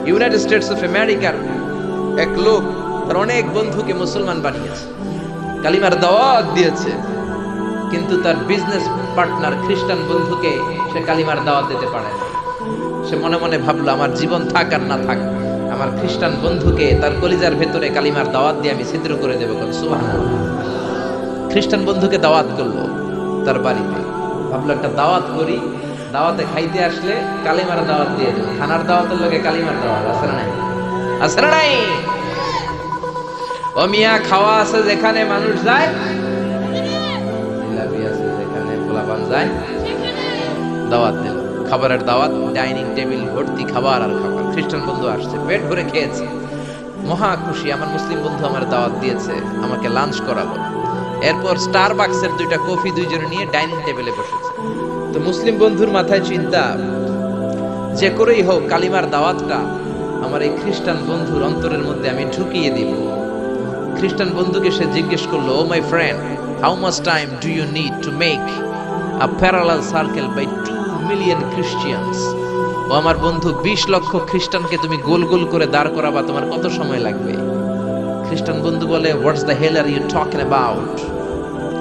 United States of আমেরিকার এক লোক তার অনেক বন্ধুকে মুসলমান বানিয়েছে, কালিমার দাওয়াত দিয়েছে, কিন্তু তার বিজনেস পার্টনার খ্রিস্টান বন্ধুকে সে কালিমার দাওয়াত দিতে পারে না। সে মনে মনে ভাবলো, আমার জীবন থাক আর না থাক, আমার খ্রিস্টান বন্ধুকে তার কলিজার ভেতরে কালিমার দাওয়াত দিয়ে আমি ছিদ্র করে দেবো। সুবহানাল্লাহ। খ্রিস্টান বন্ধুকে দাওয়াত করলো তার বাড়িতে, ভাবলো একটা দাওয়াত করি, দাওয়াতে খাইতে আসলে কালিমার দাওয়াত দিয়ে দেবো। খানার দাওয়াতের লগে কালিমার দাওয়াত আছে না নাই? আছে না নাই? ও মিয়া, খাওয়া আছে যেখানে মানুষ যায়, জিলাপি আছে যেখানে পোলাপান যায়, দাওয়াত দিল, খাবারের দাওয়াত, ডাইনিং টেবিল ভর্তি খাবার আর খাবার। খ্রিস্টান বন্ধু আসছে, পেট ভরে খেয়েছে, মহা খুশি, আমার মুসলিম বন্ধু আমার দাওয়াত দিয়েছে, আমাকে লাঞ্চ করালো। এরপর স্টারবাকসের 2টা কফি দুইজনে নিয়ে ডাইনিং টেবিলে বসেছে। তো মুসলিম বন্ধুর মাথায় চিন্তা, যে করেই হোক কালিমার দাওয়াতটা আমার এই খ্রিস্টান বন্ধুর অন্তরের মধ্যে আমি ঢুকিয়ে দিব। খ্রিস্টান বন্ধুকে সে জিজ্ঞেস করলো, oh my friend, how much time do you need to make a parallel circle by 2 million Christians? ও আমার বন্ধু, 20 লক্ষ খ্রিস্টানকে তুমি গোল গোল করে দাঁড় করাবা, তোমার কত সময় লাগবে? খ্রিস্টান বন্ধু বলে, what's the hell are you talking about?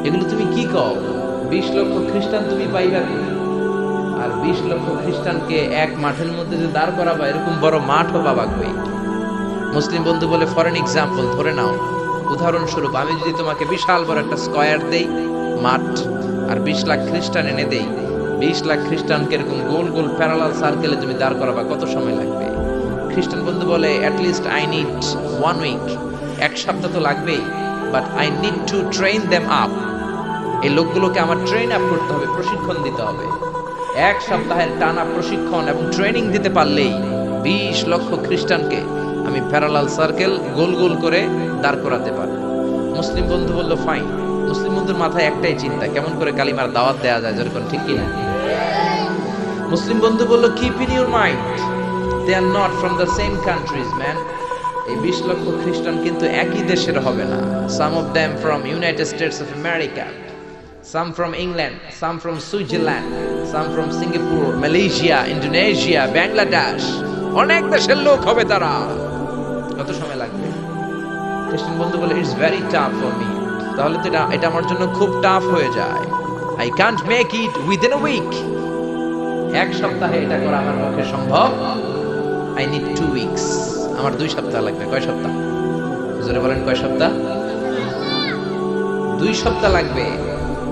এগুলো তুমি কি কও? 20 লক্ষ খ্রিস্টান তুমি পাইবা কি? আর 20 লক্ষ খ্রিস্টানকে এক মাঠের মধ্যে যে দাঁড় করাবা, এরকম বড় মাঠও পাবা কই? মুসলিম বন্ধু বলে, ফর এন এক্সাম্পল, ধরে নাও, উদাহরণস্বরূপ আমি যদি তোমাকে বিশাল বড় একটা স্কয়ার দেই, মাঠ, আর 20 লাখ খ্রিস্টান এনে দেই, 20 লাখ খ্রিস্টানকে এরকম গোল গোল প্যারালাল সার্কেলে তুমি দাঁড় করাবা, কত সময় লাগবে? খ্রিস্টান বন্ধু বলে, at least I need 1 week, 1 সপ্তাহ তো লাগবেই, but I need to train them up. এই লোকগুলোকে আমার ট্রেন আপ করতে হবে, প্রশিক্ষণ দিতে হবে। 1 সপ্তাহের টানা প্রশিক্ষণ এবং ট্রেনিং দিতে পারলেই 20 লক্ষ খ্রিস্টানকে আমি প্যারালাল সার্কেল গোল গোল করে দাঁড় করাতে পারবো। মুসলিম বন্ধু বলল, ফাইন। মুসলিম বন্ধুর মাথায় একটাই চিন্তা, কেমন করে কালিমার দাওয়াত দেওয়া যায়, যেরকম, ঠিক কিনা? মুসলিম বন্ধু বলল, keep in your mind, they are not from the same countries man. এই 20 লক্ষ খ্রিস্টান কিন্তু একই দেশের হবে না। Some of them from United States of America, some from England, some from Switzerland, some from Singapore, Malaysia, Indonesia, Bangladesh, অনেক দেশের লোক হবে তারা। কত সময় লাগবে? খ্রিস্টান বন্ধু বলে, it's very tough for me. তাহলে তো এটা আমার জন্য খুব টাফ হয়ে যায়। I can't make it within a week. 1 সপ্তাহে এটা করা আমার পক্ষে সম্ভব। I need 2 weeks. আমার 2 সপ্তাহ লাগবে। কয় সপ্তাহ? জোরে বলেন, কয় সপ্তাহ? 2 সপ্তাহ লাগবে।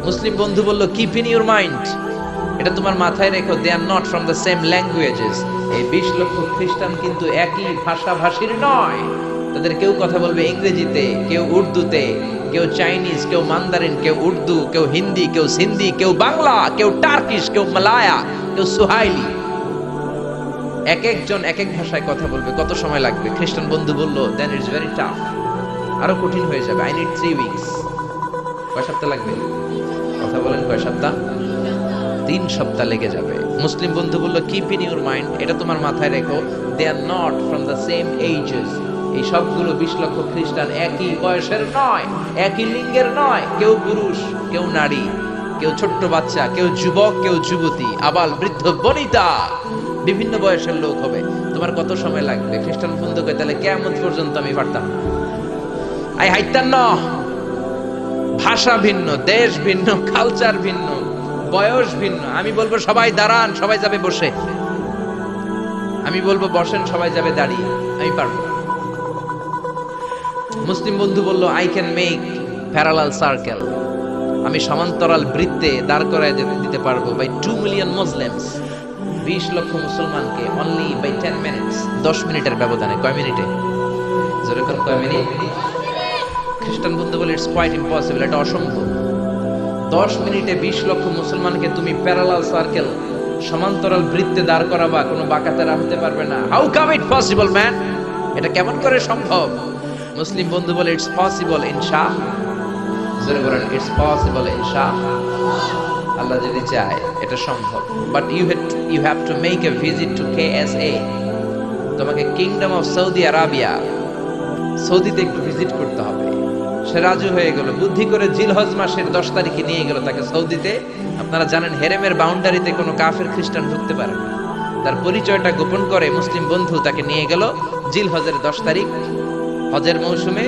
মুসলিম বন্ধু বলল, কিপ ইন ইউর মাইন্ড, এটা তোমার মাথায় রেখো, they are not from the same languages. এই 20 লক্ষ খ্রিস্টান কিন্তু একই ভাষাভাষীর নয়। তাদের কেউ কথা বলবে ইংরেজিতে, কেউ উর্দুতে, কেউ চাইনিজ, কেউ মান্দারিন, কেউ উর্দু, কেউ হিন্দি, কেউ সিন্ধি, কেউ বাংলা, কেউ টার্কিশ, কেউ মালায়া, কেউ সুহাইলি। এক একজন এক এক ভাষায় কথা বলবে, কত সময় লাগবে? খ্রিস্টান বন্ধু বলল, দেন ইটস ভেরি টাফ, আরো কঠিন হয়ে যাবে। I need 3 weeks. কয় সপ্তাহ লাগবে? কথা বলেন, কয় সপ্তাহ? 3 সপ্তাহ লেগে যাবে। মুসলিম বন্ধু বলল, কিপ ইন ইউর মাইন্ড, এটা তোমার মাথায় রেখো, they are not from the same ages. এই সবগুলো 20 লক্ষ খ্রিস্টান একই বয়সের নয়, একই লিঙ্গের নয়। কেউ পুরুষ, কেউ নারী, কেউ ছোট্ট বাচ্চা, কেউ যুবক, কেউ যুবতী, আবাল বৃদ্ধ বনিতা, বিভিন্ন বয়সের লোক হবে। তোমার কত সময় লাগবে? খ্রিস্টান বন্ধু কয়, তাহলে কিয়ামত পর্যন্ত আমি পারতাম না। আই হাইতাম না। ভাষা ভিন্ন, দেশ ভিন্ন, কালচার ভিন্ন, বয়স ভিন্ন। আমি বলবো সবাই দাঁড়ান, সবাই যাবে বসে। আমি বলবো বসেন, সবাই যাবে দাঁড়িয়ে। আমি পারবো। মুসলিম বন্ধু বলল, I can make parallel circle, আমি সমান্তরাল বৃত্তে দাঁড় করায় দিতে পারবো বাই 2 মিলিয়ন মুসলিমস, 20 লক্ষ মুসলমানকে, অনলি বাই 10 মিনিটস, 10 মিনিটের ব্যবধানে। কয় মিনিটে? যেরকম কয় মিনিট? খ্রিস্টান বন্ধু বলে, ইটস কোয়াইট ইম্পসিবল, এটা অসম্ভব। 10 মিনিটে 20 লক্ষ মুসলমানকে তুমি প্যারালাল সার্কেল, সমান্তরাল বৃত্তে দাঁড় করাবা, কোনো বাঁকাতেরা হতে পারবে না। How come it possible man? এটা কেমন করে সম্ভব? মুসলিম বন্ধু বলে, ইটস পসিবল ইনশাআল্লাহ। জোরে বলেন, ইটস পসিবল ইনশাআল্লাহ। আল্লাহ যদি চায় এটা সম্ভব। But you have to make a visit to KSA। তোমাকে কিংডম অফ সৌদি আরাবিয়া, সৌদিতে একটু ভিজিট করতে হবে। সে রাজু হয়ে গেল, বুদ্ধি করে জিলহজ মাসের 10 তারিখে নিয়ে গেল তাকে সৌদিতে। আপনারা জানেন, হেরেমের বাউন্ডারিতে কোনো কাফের খ্রিস্টান ঢুকতে পারে না। তার পরিচয়টা গোপন করে মুসলিম বন্ধু তাকে নিয়ে গেল জিলহজের 10 তারিখ হজের মৌসুমে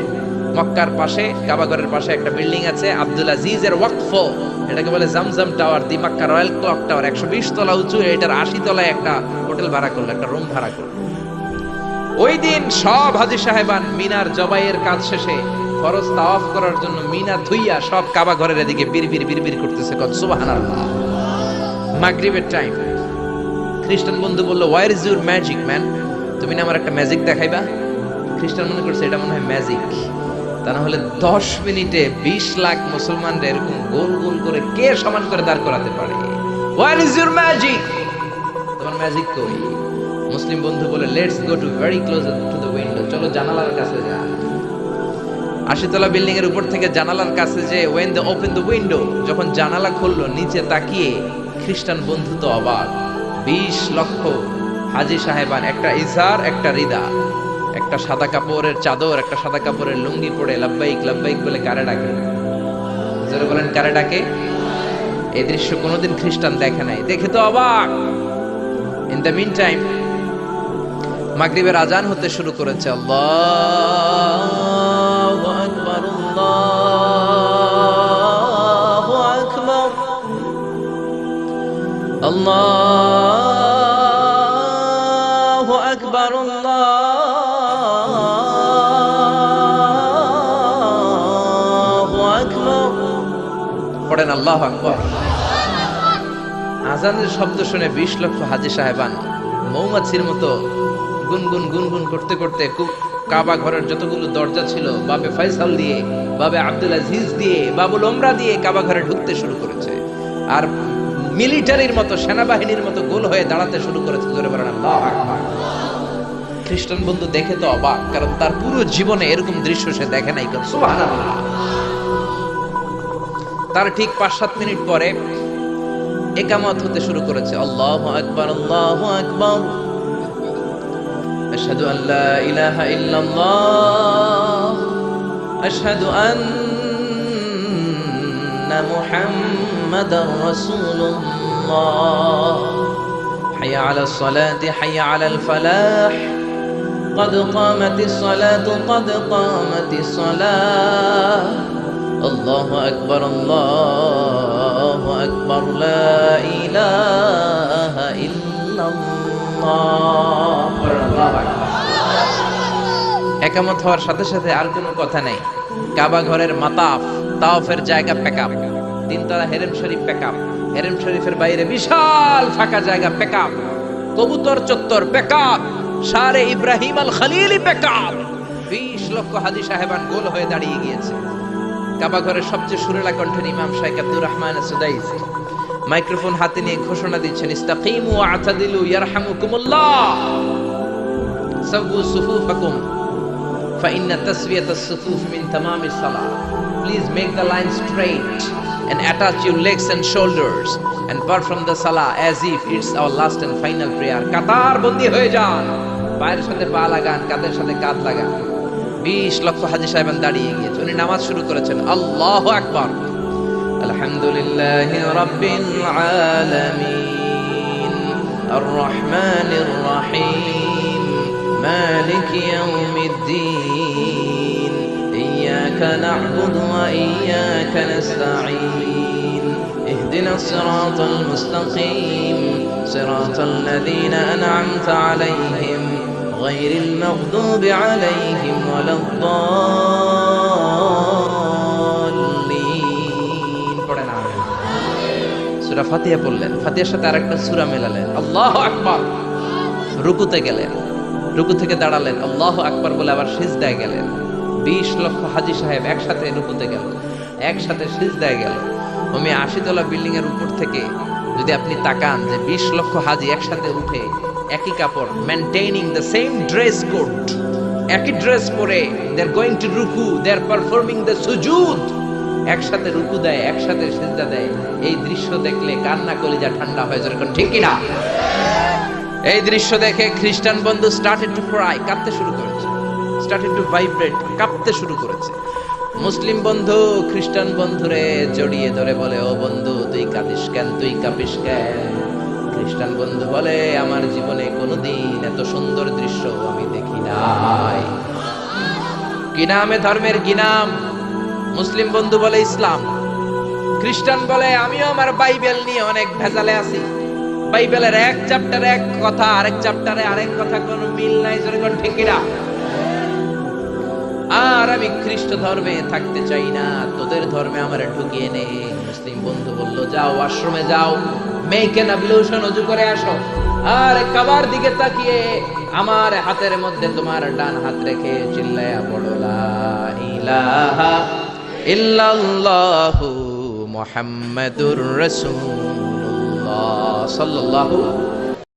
মক্কার পাশে কাবাগরের পাশে একটা বিল্ডিং আছে আব্দুল আজিজের ওয়াকফ, এটাকে বলে জামজাম টাওয়ার, দি মক্কা রয়্যাল ক্লক টাওয়ার, 120 তলা উঁচু, এটার 80 তলায় একটা হোটেল ভাড়া করলো, একটা রুম ভাড়া করলো। ওই দিন সব হাজী সাহেবান মিনার জবাইয়ের কাজ শেষে ফরজ তাওয়াফ করার জন্য মিনা ধুইয়া সব কাবা ঘরের এদিকে বিড়বিড় করতেছে, কত সুবহানাল্লাহ। মাগরিবের টাইম, খ্রিস্টান বন্ধু বলল, where is your magic man, তুমি না আমার একটা ম্যাজিক দেখাইবা। খ্রিস্টান মনে করছে এটা মনে হয় ম্যাজিক, তা না হলে 10 মিনিটে 20 লাখ মুসলমানদের এরকম গোল গোল করে কে সমান করে দাঁড় করাতে পারে। ওয়ার ইজ ইউর ম্যাজিক, তোমার ম্যাজিক কই? মুসলিম বন্ধু বলে, let's go to very close to the window, চলো জানালার কাছে যা। 80 তলা বিল্ডিং এর উপর থেকে জানালার কাছে যে when they open the window, যখন জানালা খুললো নিচে তাকিয়ে খ্রিস্টান বন্ধু তো অবাক। 20 লক্ষ হাজী সাহেবান, একটা ইজার একটা রিদা, একটা সাদা কাপড়ের চাদর, একটা সাদা কাপড়ের লুঙ্গি পরে লাব্বাইক লাব্বাইক বলে কারে ডাকে? যারা বলেন কারে ডাকে? এই দৃশ্য কোনোদিন খ্রিস্টান দেখে নাই, দেখে তো অবাক। ইন দ্য মিন টাইম মাগরিবের আজান হতে শুরু করেছে। আল্লাহু আকবার, আল্লাহু আকবার, আল্লাহু আকবার, আল্লাহু আকবার। পড়েন আল্লাহু আকবার। আজানের শব্দ শুনে 20 লক্ষ হাজী সাহেবান মৌমাছির মতো গুনগুন গুনগুন করতে করতে কাবা ঘরের যতগুলো দরজা ছিল বাবে ফয়সাল দিয়ে, বাবে আব্দুল আজিজ দিয়ে, বাবুল ওমরা দিয়ে কাবা ঘরে ঢুকতে শুরু করেছে, আর মিলিটারির মতো সেনাবাহিনীর মতো গোল হয়ে দাঁড়াতে শুরু করেছে। জোরে বলেন আল্লাহু আকবার। খ্রিস্টান বন্ধু দেখে তো অবাক, কারণ তার পুরো জীবনে এরকম দৃশ্য সে দেখে নাই। সুবহানাল্লাহ। তার ঠিক 5-7 মিনিট পরে ইকামত হতে শুরু করেছে। আল্লাহু আকবার, আল্লাহু আকবার, আশহাদু আন লা ইলাহা ইল্লাল্লাহ, আশহাদু আন্না মুহাম্মাদার রাসূলুল্লাহ, হাইয়া আলাস সালাতি হাইয়া আলাল ফালাহ, قد قامت الصلاة قد قامت الصلاة, الله أكبر الله أكبر لا إله إلا الله. একামত হওয়ার সাথে সাথে আর কোনো কথা নেই। কাবা ঘরের মাতাফ তাওয়াফের জায়গা প্যাকআপ, 3 তলা হেরেম শরীফ প্যাকআপ, হেরেম শরীফের বাইরে বিশাল ফাঁকা জায়গা প্যাকআপ, কবুতর চত্বর প্যাকআপ, শারে ইব্রাহিম আল খলিলি প্যাকআপ। 20 লক্ষ হাজী সাহেবান গোল হয়ে দাঁড়িয়ে গিয়েছে। কাবা ঘরের সবচেয়ে সুরেলা কণ্ঠের ইমাম শাইখ আব্দুর রহমান সুদাইস মাইক্রোফোন হাতে নিয়ে ঘোষণা দিচ্ছেন, ইস্তাকিমু ওয়া'তাদিলু ইয়ারহামুকুমুল্লাহ, সাওয়ু সুফুফাকুম ফাইন্না তাসওয়িয়াতাস সুফুফ মিন তামামিস সালাহ। Please make the line straight and attach your legs and shoulders and perform the salah as if it's our last and final prayer. কাতার বন্দী হয়ে যান, পায়ের সাথে পা লাগান, কাঁধের সাথে কাঁধ লাগান। 20 লক্ষ হাজী সাহেবান দাঁড়িয়ে গিয়েছে। উনি নামাজ শুরু করেছেন। আল্লাহু আকবার, আলহামদুলিল্লাহি রাব্বিল আলামিন, আর রহমানির রহিম, মালিকি ইয়াউমিদ্দিন, ইয়াকা না'বুদু ওয়া ইয়াকা নাস্তাঈন, ইহদিনাস সিরাতাল মুস্তাকিম, সিরাতাল লাযীনা আন'আমতা আলাইহিম غير المغضوب عليهم ولا الضالين. পড়েন আমিন। সূরা ফাতিহা পড়লেন, ফাতিহার সাথে আরেকটা সূরা মেলালেন, আল্লাহু আকবার। রুকুতে গেলেন, রুকু থেকে দাঁড়ালেন, আল্লাহু আকবার বলে আবার সিজদায় গেলেন। 20 লক্ষ হাজী সাহেব একসাথে রুকুতে গেল, একসাথে সিজদায় গেল। আমি 80 তলা বিল্ডিং এর উপর থেকে যদি আপনি তাকান যে 20 লক্ষ হাজী একসাথে উঠে একই কাপড়, maintaining the same dress code, একই ড্রেস পরে দে আর গোইং টু রুকু, দে আর পারফর্মিং দ্য সুজুদ, একসাথে রুকু দেয়, একসাথে সিজদা দেয়। এই দৃশ্য দেখলে কান্না কলিজা ঠান্ডা হয়ে যায়, ঠিক কি না? এই দৃশ্য দেখে খ্রিস্টান বন্ধু স্টার্টেড টু ক্রাই, কাঁদতে শুরু করেছে, স্টার্টেড টু ভাইব্রেট, কাঁপতে শুরু করেছে। মুসলিম বন্ধু খ্রিস্টান বন্ধুরে জড়িয়ে ধরে বলে, ও বন্ধু তুই কাঁদিস কেন, তুই কাঁপিস কেন? খ্রিস্টান বন্ধু বলে আমার জীবনে কোনোদিন এত সুন্দর দৃশ্য আমি দেখি নাই। কি নামে ধর্মের কি নাম? মুসলিম বন্ধু বলে ইসলাম, খ্রিস্টান বলে আমিও আমার বাইবেল নিয়ে অনেক ভেজালে আছি, বাইবেলের এক চ্যাপ্টারে এক কথা, আরেক চ্যাপ্টারে আরেক কথা, কোনো মিল নাই, জোরে কোন ঠিক কিনা? আর আমি খ্রিস্ট ধর্মে থাকতে চাই না, তোদের ধর্মে আমার ঢুকিয়ে নে। মুসলিম বন্ধু বলল যাও আশ্রমে যাও, মেক এন অ্যাবলিউশন, ওযু করে আসো, আর কাবার দিকে তাকিয়ে আমার হাতের মধ্যে তোমার ডান হাত রেখে চিল্লায়া পড়ো লা ইলাহা ইল্লাল্লাহু মুহাম্মাদুর রাসূলুল্লাহ সাল্লাল্লাহু